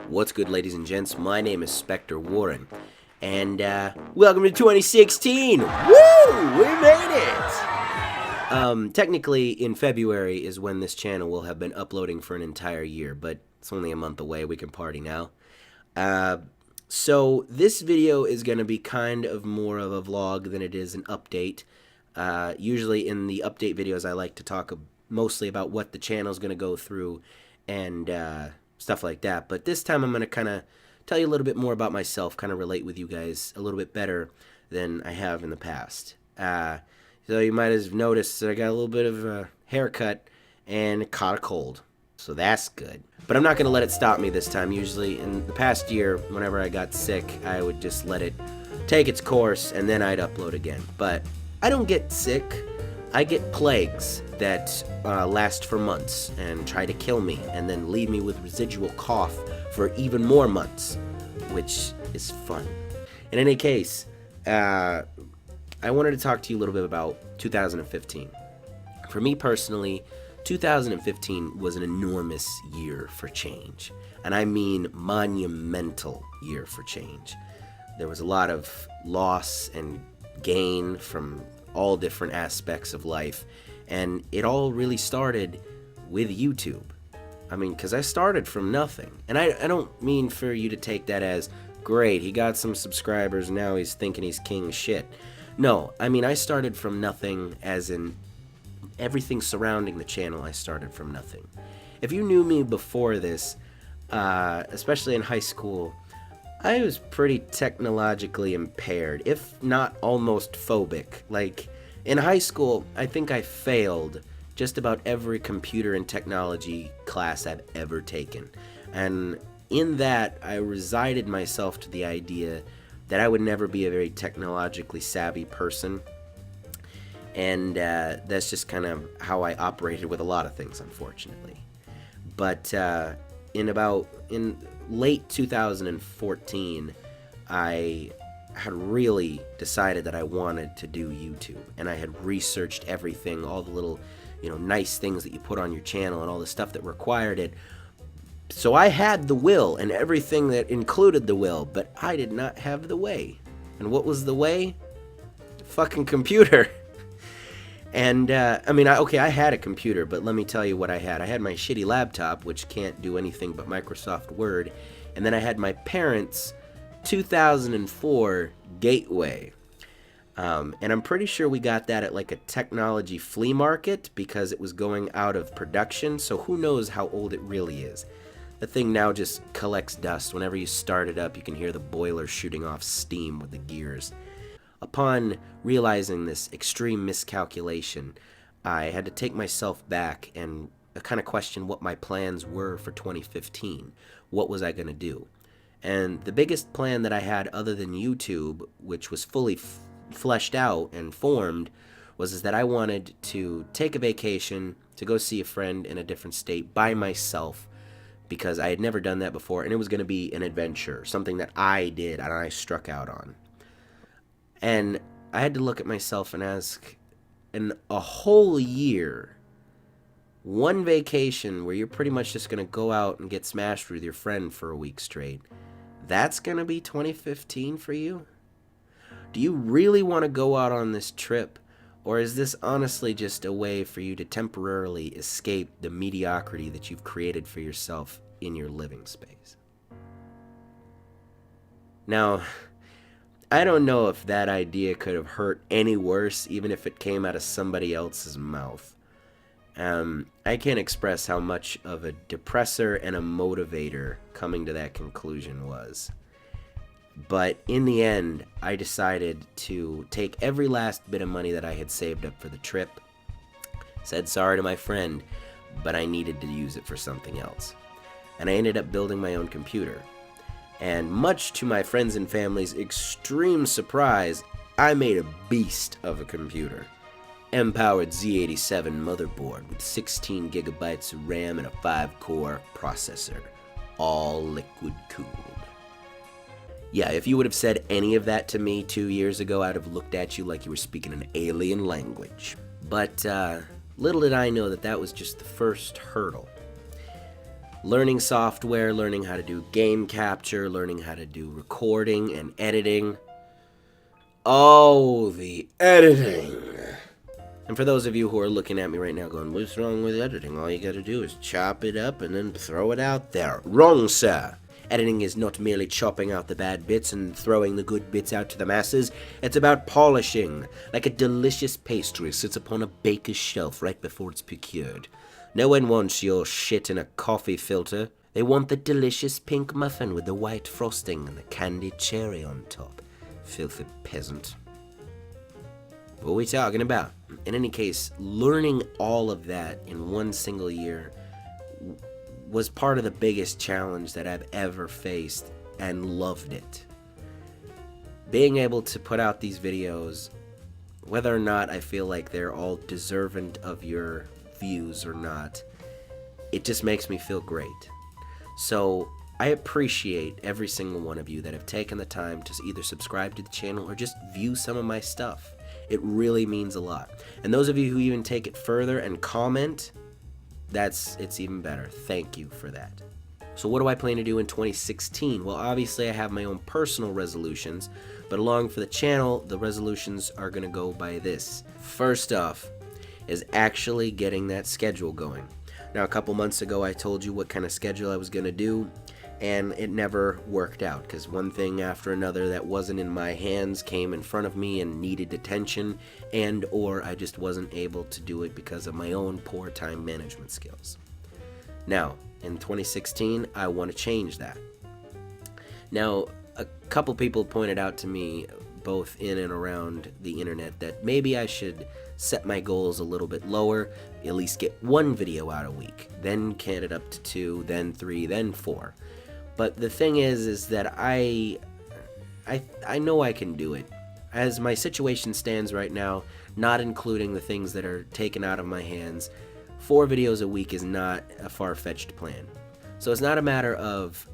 What's good, ladies and gents? My name is SpectreWarren, and welcome to 2016! Woo! We made it! Technically, in February is when this channel will have been uploading for an entire year, but it's only a month away. We can party now. So this video is going to be kind of more of a vlog than it is an update. Usually in the update videos, I like to talk mostly about what the channel is going to go through and stuff like that. But this time I'm going to kind of tell you a little bit more about myself, kind of relate with you guys a little bit better than I have in the past. So you might have noticed that I got a little bit of a haircut and caught a cold. So that's good. But I'm not going to let it stop me this time. Usually in the past year, whenever I got sick, I would just let it take its course and then I'd upload again. But I don't get sick. I get plagues that last for months and try to kill me and then leave me with residual cough for even more months, which is fun. In any case, I wanted to talk to you a little bit about 2015. For me personally, 2015 was an enormous year for change, and I mean monumental year for change. There was a lot of loss and gain from all different aspects of life, and it all really started with YouTube. I mean, because I started from nothing, and I don't mean for you to take that as, great, he got some subscribers, now he's thinking he's king shit. No, I mean, I started from nothing as in everything surrounding the channel. I started from nothing. If you knew me before this, especially in high school, I was pretty technologically impaired, if not almost phobic. Like, in high school, I think I failed just about every computer and technology class I've ever taken. And in that, I resigned myself to the idea that I would never be a very technologically savvy person. And that's just kind of how I operated with a lot of things, unfortunately. But in late 2014, I had really decided that I wanted to do YouTube, and I had researched everything, all the little, nice things that you put on your channel and all the stuff that required it. So I had the will and everything that included the will, but I did not have the way. And what was the way? The fucking computer. And, I had a computer, but let me tell you what I had. I had my shitty laptop, which can't do anything but Microsoft Word, and then I had my parents' 2004 Gateway. And I'm pretty sure we got that at like a technology flea market because it was going out of production, so who knows how old it really is. The thing now just collects dust. Whenever you start it up, you can hear the boiler shooting off steam with the gears. Upon realizing this extreme miscalculation, I had to take myself back and kind of question what my plans were for 2015. What was I going to do? And the biggest plan that I had other than YouTube, which was fully fleshed out and formed, was that I wanted to take a vacation to go see a friend in a different state by myself, because I had never done that before, and it was going to be an adventure, something that I did and I struck out on. And I had to look at myself and ask, in a whole year, one vacation where you're pretty much just going to go out and get smashed with your friend for a week straight, that's going to be 2015 for you? Do you really want to go out on this trip, or is this honestly just a way for you to temporarily escape the mediocrity that you've created for yourself in your living space? Now, I don't know if that idea could have hurt any worse, even if it came out of somebody else's mouth. I can't express how much of a depressor and a motivator coming to that conclusion was. But in the end, I decided to take every last bit of money that I had saved up for the trip, said sorry to my friend, but I needed to use it for something else. And I ended up building my own computer. And much to my friends and family's extreme surprise, I made a beast of a computer. M-powered Z87 motherboard with 16 gigabytes of RAM and a 5-core processor, all liquid-cooled. Yeah, if you would have said any of that to me 2 years ago, I'd have looked at you like you were speaking an alien language. But little did I know that that was just the first hurdle. learning software, learning how to do game capture, learning how to do recording and editing. Oh, the editing. And for those of you who are looking at me right now going, what's wrong with editing? All you gotta do is chop it up and then throw it out there. Wrong, sir. Editing is not merely chopping out the bad bits and throwing the good bits out to the masses. It's about polishing, like a delicious pastry sits upon a baker's shelf right before it's procured. No one wants your shit in a coffee filter. They want the delicious pink muffin with the white frosting and the candied cherry on top. Filthy peasant. What are we talking about? In any case, learning all of that in one single year was part of the biggest challenge that I've ever faced, and loved it. Being able to put out these videos, whether or not I feel like they're all deserving of your views or not, it just makes me feel great. So I appreciate every single one of you that have taken the time to either subscribe to the channel or just view some of my stuff. It really means a lot. And those of you who even take it further and comment, it's even better. Thank you for that. So what do I plan to do in 2016? Well, obviously I have my own personal resolutions, but along for the channel, the resolutions are going to go by this. First off is actually getting that schedule going. Now, a couple months ago, I told you what kind of schedule I was going to do, and it never worked out because one thing after another that wasn't in my hands came in front of me and needed attention, and or I just wasn't able to do it because of my own poor time management skills. Now, in 2016, I want to change that. Now, a couple people pointed out to me, both in and around the internet, that maybe I should set my goals a little bit lower, at least get one video out a week, then get it up to 2, then 3, then 4. But the thing is that I know I can do it. As my situation stands right now, not including the things that are taken out of my hands, 4 videos a week is not a far-fetched plan. So it's not a matter of,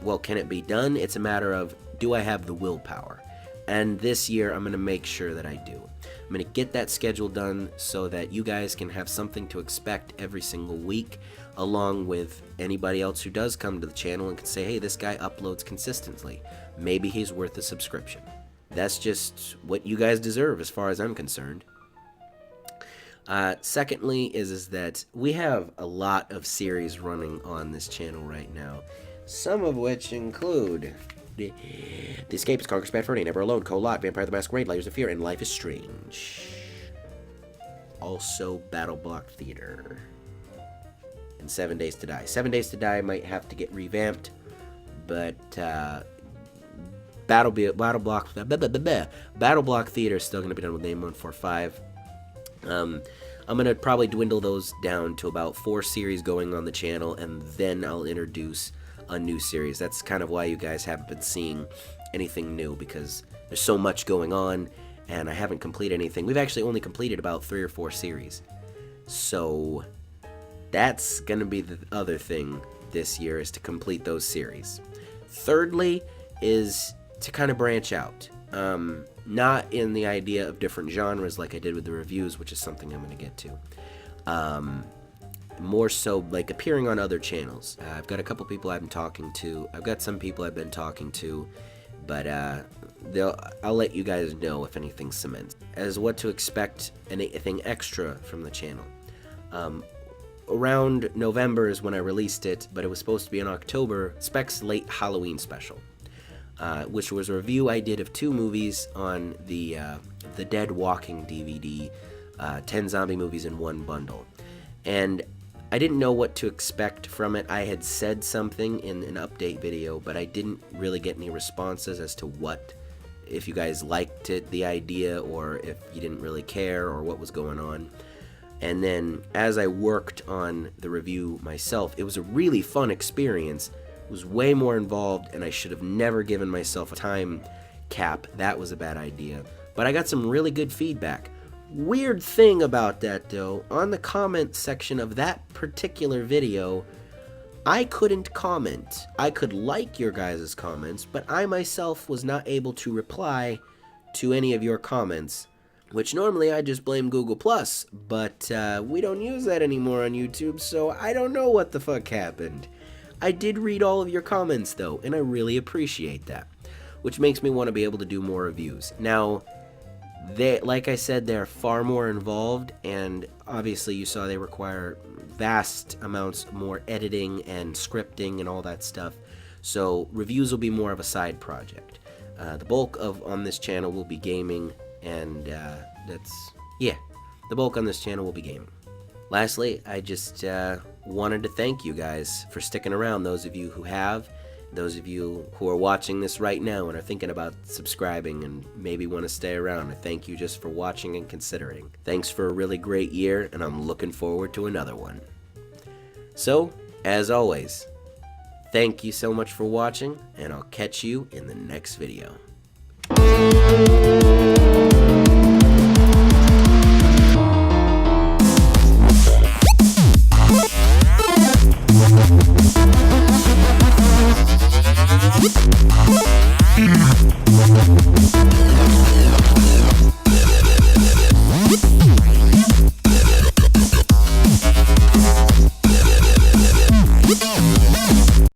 well, can it be done? It's a matter of, do I have the willpower? And this year, I'm going to make sure that I do. I'm going to get that schedule done so that you guys can have something to expect every single week, along with anybody else who does come to the channel and can say, hey, this guy uploads consistently. Maybe he's worth a subscription. That's just what you guys deserve as far as I'm concerned. Secondly is that we have a lot of series running on this channel right now, some of which include The Escapist, Conquer Bad Freddy, Never Alone, Cold Lot, Vampire the Masquerade, Layers of Fear, and Life is Strange. Also, Battle Block Theater. And 7 Days to Die. 7 Days to Die might have to get revamped, but Battle Block Theater is still going to be done with Name 145. I'm going to probably dwindle those down to about 4 series going on the channel, and then I'll introduce a new series. That's kind of why you guys haven't been seeing anything new, because there's so much going on and I haven't completed anything. We've actually only completed about 3 or 4 series. So that's gonna be the other thing this year, is to complete those series. Thirdly is to kind of branch out. Not in the idea of different genres like I did with the reviews, which is something I'm going to get to. More so like appearing on other channels. I've got a couple people I've been talking to. I've got some people I've been talking to, but I'll let you guys know if anything cements. As what to expect, anything extra from the channel. Around November is when I released it, but it was supposed to be in October, Spec's late Halloween special, which was a review I did of 2 movies on the Dead Walking DVD, 10 zombie movies in one bundle. And I didn't know what to expect from it. I had said something in an update video, but I didn't really get any responses as to what, if you guys liked it, the idea, or if you didn't really care, or what was going on. And then as I worked on the review myself, it was a really fun experience. It was way more involved, and I should have never given myself a time cap. That was a bad idea. But I got some really good feedback. Weird thing about that, though, on the comment section of that particular video, I couldn't comment. I could like your guys' comments, but I myself was not able to reply to any of your comments which normally I just blame Google Plus, but we don't use that anymore on YouTube, so I don't know what the fuck happened. I did read all of your comments though, and I really appreciate that, which makes me want to be able to do more reviews. Now, like I said, they're far more involved, and obviously you saw they require vast amounts more editing and scripting and all that stuff, so reviews will be more of a side project. The bulk on this channel will be gaming, and the bulk on this channel will be gaming. Lastly, I just wanted to thank you guys for sticking around, those of you who have, those of you who are watching this right now and are thinking about subscribing and maybe want to stay around. I thank you just for watching and considering. Thanks for a really great year, and I'm looking forward to another one. So, as always, thank you so much for watching, and I'll catch you in the next video. Yeah.